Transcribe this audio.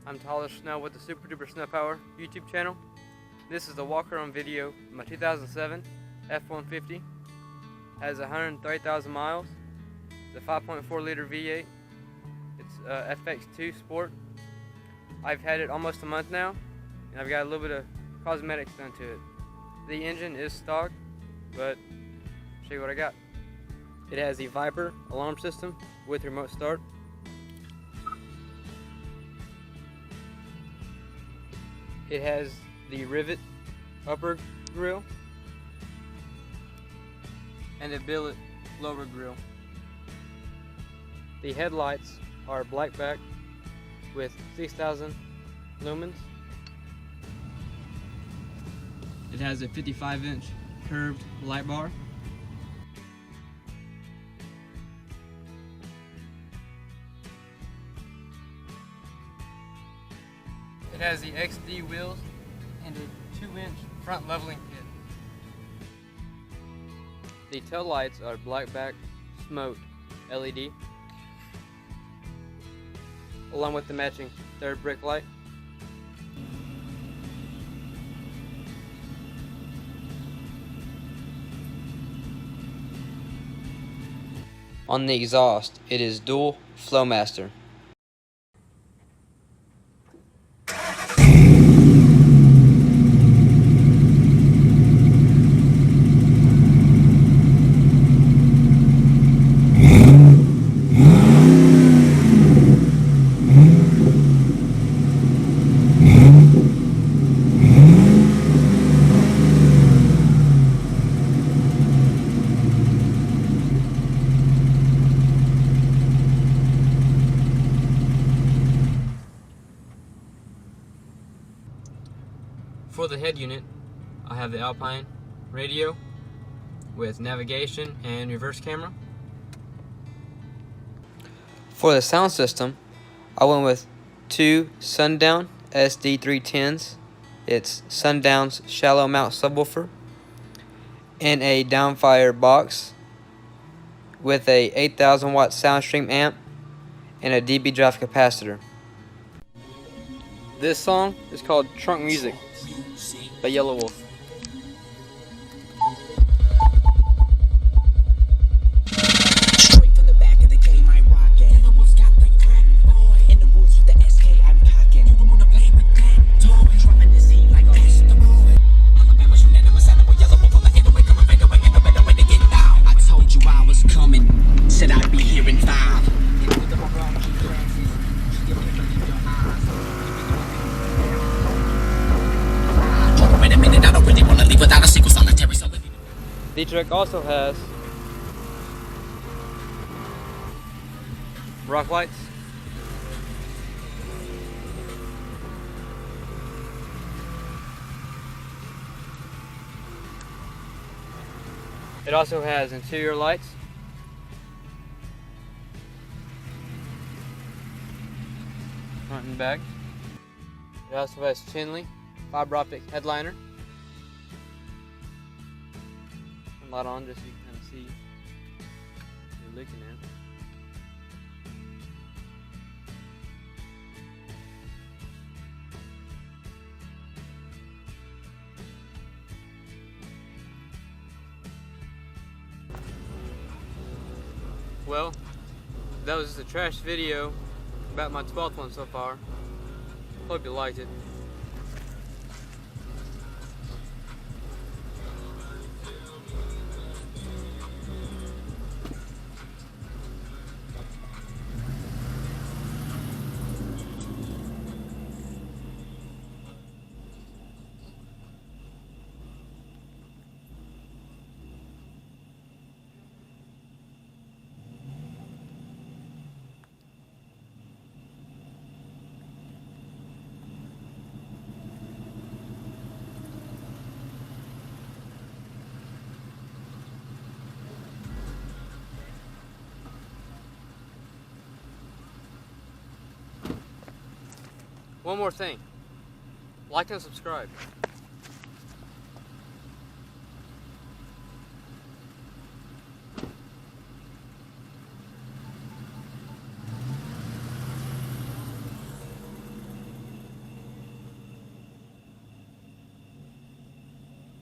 I'm Tyler Snow with the Super Duper Snow Power YouTube channel. This is the walk around video of my 2007 F-150. Has 130,000 miles. It's a 5.4 liter V8. It's FX2 Sport. I've had it almost a month now, and I've got a little bit of cosmetics done to it. The engine is stock, but I'll show you what I got. It has the Viper alarm system with remote start. It has the rivet upper grille and the billet lower grille. The headlights are black back with 6,000 lumens. It has a 55-inch curved light bar. It has the XD wheels and a 2-inch front leveling kit. The tail lights are black back smoked LED, along with the matching third brake light. On the exhaust, it is dual Flowmaster. For the head unit, I have the Alpine radio with navigation and reverse camera. For the sound system, I went with two Sundown SD-3 10s. It's Sundown's shallow mount subwoofer and a downfire box with a 8,000 watt soundstream amp and a dB drive capacitor. This song is called Trunk Music by Yellow Wolf. Straight from the back of the game I rockin'. Yellow Wolf's got the crack, boy. In the woods with the SK I'm packing. You don't wanna play with that toy. Dropping this heat like a asteroid. Alabama's unanimous animal. Yellow Wolf on the 808 coming right away. Ain't no better way to get down. I told you I was coming. Said I'd be here in 5. Hit with the wrong key glances. Still can't believe your eyes. Wait a minute, I don't really want to leave without a single solitary soul. The truck also has rock lights, it also has interior lights, front and back. It also has Chinley fiber optic headliner. Light on just so you can kind of see what you're looking at. Well, that was just a trash video about my 12th one so far. Hope you liked it. One more thing, like and subscribe.